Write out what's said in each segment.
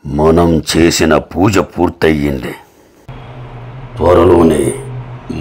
మనం చేసిన పూజ పూర్తయింది. త్వరలోనే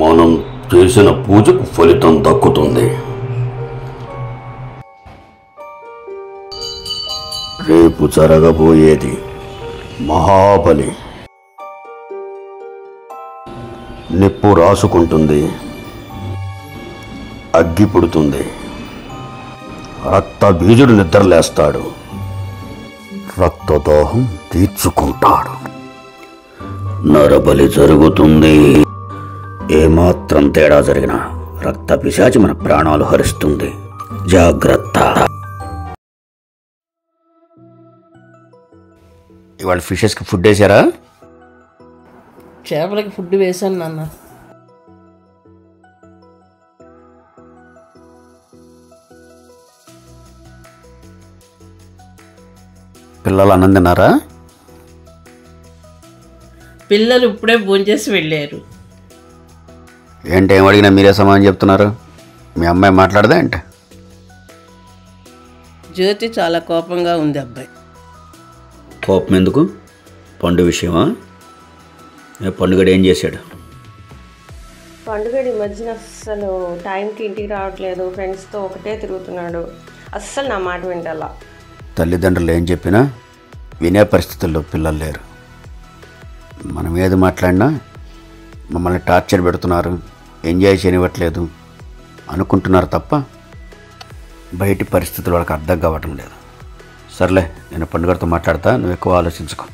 మనం చేసిన పూజకు ఫలితం దక్కుతుంది. రేపు జరగబోయేది మహాబలి. నిప్పు రాసుకుంటుంది, అగ్గి పుడుతుంది, రక్త బీజుడు నిద్రలేస్తాడు, రక్తదోహం తీర్చుకుంటాడు, నరబలి జరుగుతుంది. ఏమాత్రం తేడా జరిగినా రక్త పిశాచి మన ప్రాణాలు హరిస్తుంది. జాగ్రత్త. ఇవాళ ఫిషెస్కి ఫుడ్ వేసారా? చేపలకి ఫుడ్ వేసాను నాన్న. పిల్లలు అన్నం తిన్నారా? పిల్లలు ఇప్పుడే భోంచేసి వెళ్ళారు. ఏంటి ఏం అడిగినా మీరే సమాధానం చెప్తున్నారు? మీ అమ్మాయి మాట్లాడదా ఏంటి? జ్యోతి చాలా కోపంగా ఉంది అబ్బాయి. కోపం ఎందుకు? పండు విషయమా? పండుగడు ఏం చేశాడు? పండుగడి మధ్యన అస్సలు టైంకి ఇంటికి రావట్లేదు, ఫ్రెండ్స్తో ఒకటే తిరుగుతున్నాడు, అస్సలు నా మాట వింటలా. తల్లిదండ్రులు ఏం చెప్పినా వినే పరిస్థితుల్లో పిల్లలు లేరు. మనం ఏది మాట్లాడినా మమ్మల్ని టార్చర్ పెడుతున్నారు, ఎంజాయ్ చేయనివ్వట్లేదు అనుకుంటున్నారు తప్ప బయటి పరిస్థితులు వాళ్ళకి అర్థం కావటం లేదు. సర్లే, నేను పండుగతో మాట్లాడతా, నువ్వు ఎక్కువ ఆలోచించుకో.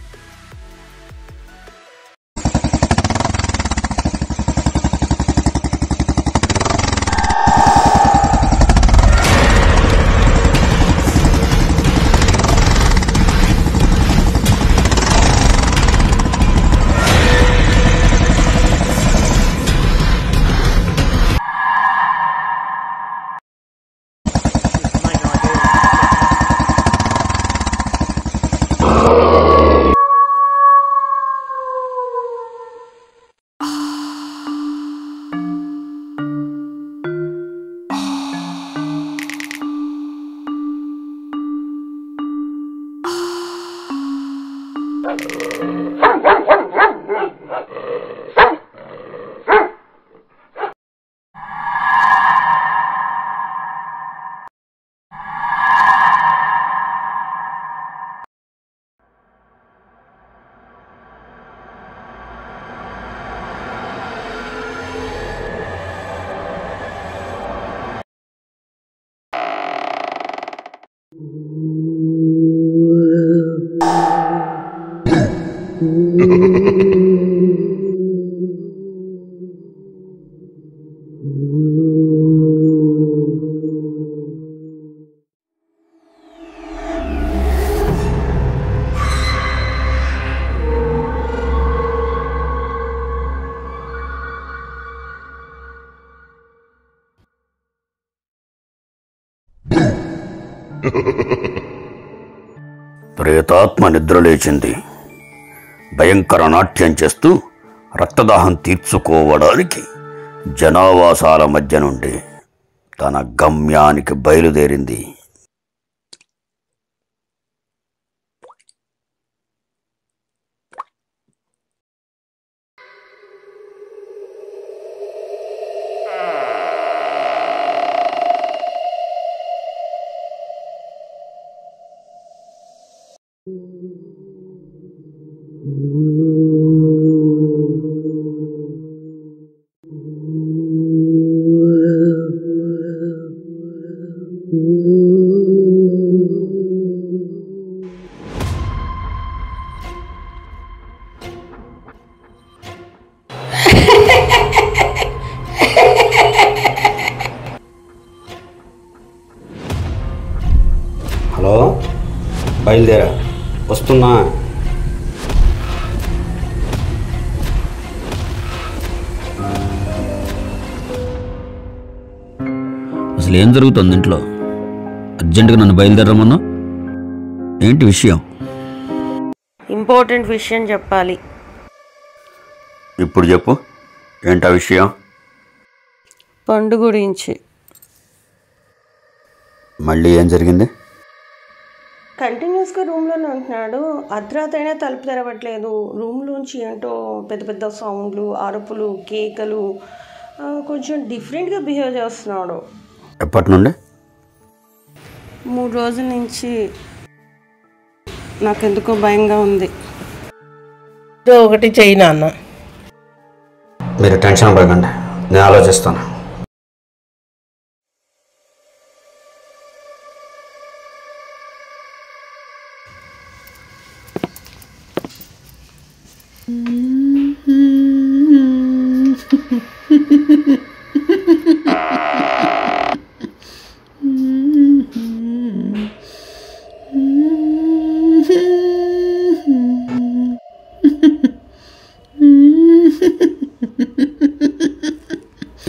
ప్రేతాత్మ నిద్రలేచింది. భయంకర నాట్యం చేస్తూ రక్తదాహం తీర్చుకోవడానికి జనావాసాల మధ్య నుండి తన గమ్యానికి బయలుదేరింది. హలో, బయలుదేరా, వస్తున్నా. అసలు ఏం జరుగుతుంది ఇంట్లో? అర్జెంటుగా నన్ను బయలుదేరమన్నా? ఏంటి విషయం? ఇంపార్టెంట్ విషయం చెప్పాలి. ఇప్పుడు చెప్పు, ఏంటా విషయం? పండు గురించి. మళ్ళీ ఏం జరిగింది? కంటిన్యూస్గా రూమ్లోనే ఉంటున్నాడు. అర్ధరాత్రైనా తలుపు తెరవట్లేదు. రూమ్లోంచి ఏంటో పెద్ద పెద్ద సౌండ్లు, అరుపులు, కేకలు, కొంచెం డిఫరెంట్గా బిహేవ్ చేస్తున్నాడు. ఎప్పటి నుండి? 3 రోజుల నుంచి. నాకెందుకో భయంగా ఉంది. ఒకటి చెయ్యి నాన్న. మీరు టెన్షన్ పడకండి, నేను ఆలోచిస్తాను.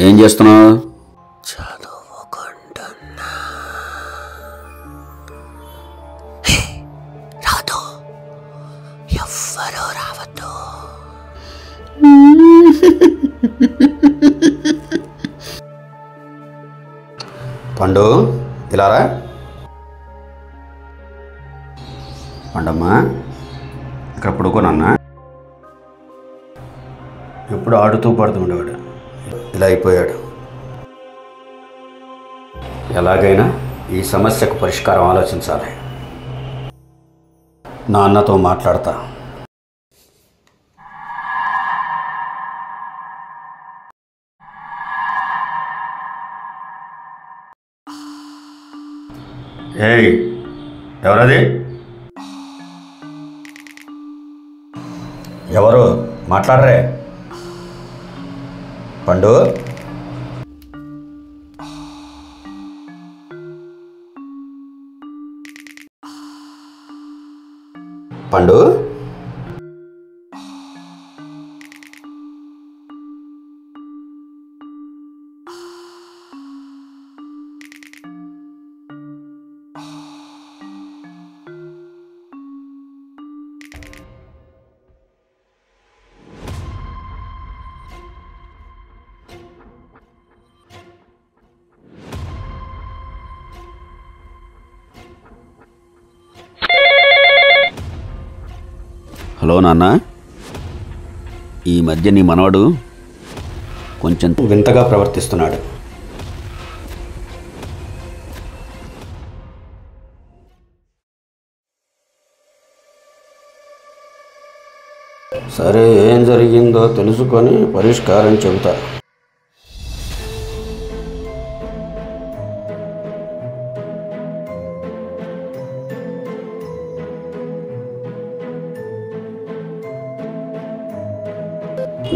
ఏం చేస్తున్నావు? చదువుకుంటున్నా. రాదు, ఎవ్వరూ రావద్దు. పండు, ఇలా రా. పండమ్మా, ఇక్కడ పడుకోనన్నా. ఎప్పుడు ఆడుతూ పడుతూ ఉండేవాడు, ఇలా అయిపోయాడు. ఎలాగైనా ఈ సమస్యకు పరిష్కారం ఆలోచించాలి. నాన్నతో మాట్లాడతా. ఏయ్, ఎవరది? ఎవరు మాట్లాడరే? పండు, పండు, హలో నాన్న. ఈ మధ్య నీ మనవడు కొంచెం వింతగా ప్రవర్తిస్తున్నాడు. సరే, ఏం జరిగిందో తెలుసుకొని పరిష్కారం చెబుతా.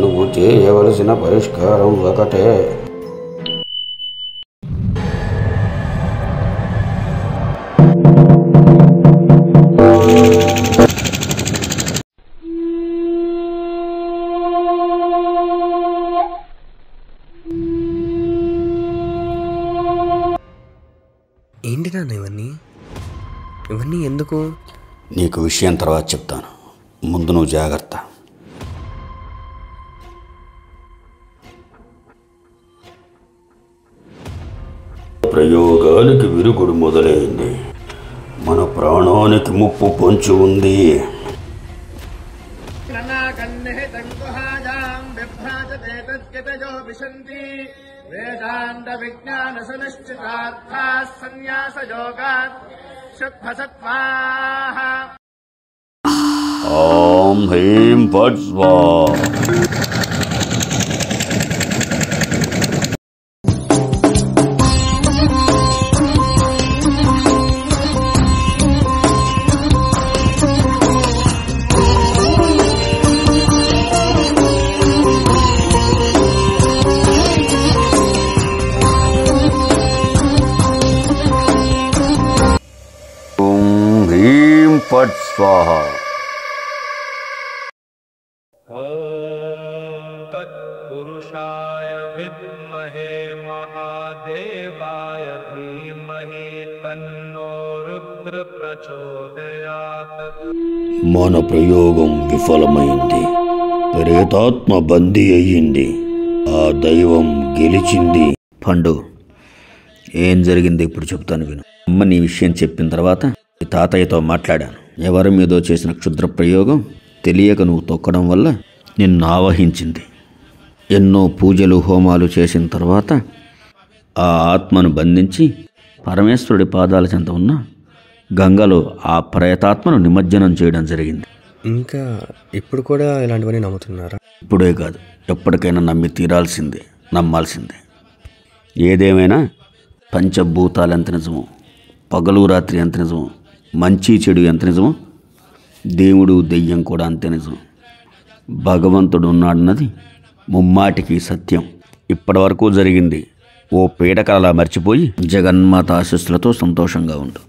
నువ్వు చేయవలసిన పరిష్కారం ఒకటే. ఏంటి నాన్న ఇవన్నీ ఎందుకు? నీకు విషయం తర్వాత చెప్తాను, ముందు నువ్వు జాగ్రత్త. ప్రయోగానికి విరుగుడు మొదలైంది. మన ప్రాణానికి ముప్పు పొంచి ఉంది. వేదాంత విజ్ఞాన సునిశ్చితార్థా సన్యాస యోగాత్ శుద్ధ సత్వాః. ఓం హ్రీం ఫట్ స్వాహా. ఫట్ స్వాహా. తత్పురుషాయ విద్మహే మహాదేవాయ ధీమహి తన్నో రుద్ర ప్రచోదయాత్. మన ప్రయోగం విఫలమైంది. ప్రేతాత్మ బందీ అయ్యింది. ఆ దైవం గెలిచింది. పండు, ఏం జరిగింది ఇప్పుడు చెప్తాను విను. అమ్మ నీ విషయం చెప్పిన తర్వాత ఈ తాతయ్యతో మాట్లాడాను. ఎవరి మీదో చేసిన క్షుద్ర ప్రయోగం తెలియక నువ్వు తొక్కడం వల్ల నిన్ను ఆవహించింది. ఎన్నో పూజలు హోమాలు చేసిన తర్వాత ఆ ఆత్మను బంధించి పరమేశ్వరుడి పాదాల చెంత ఉన్న గంగలో ఆ ప్రేతాత్మను నిమజ్జనం చేయడం జరిగింది. ఇంకా ఇప్పుడు కూడా ఇలాంటివన్నీ నమ్ముతున్నారా? ఇప్పుడే కాదు, ఎప్పటికైనా నమ్మి తీరాల్సిందే, నమ్మాల్సిందే. ఏదేమైనా పంచభూతాలు ఎంత నిజమో, పగలు రాత్రి ఎంత నిజమో, మంచి చెడు ఎంత నిజమో, దేవుడు దెయ్యం కూడా అంతే నిజం. భగవంతుడు ఉన్నాడన్నది ముమ్మాటికి సత్యం. ఇప్పటి వరకు జరిగింది ఓ పీడకలలా మర్చిపోయి జగన్మాత ఆశీస్సులతో సంతోషంగా ఉండు.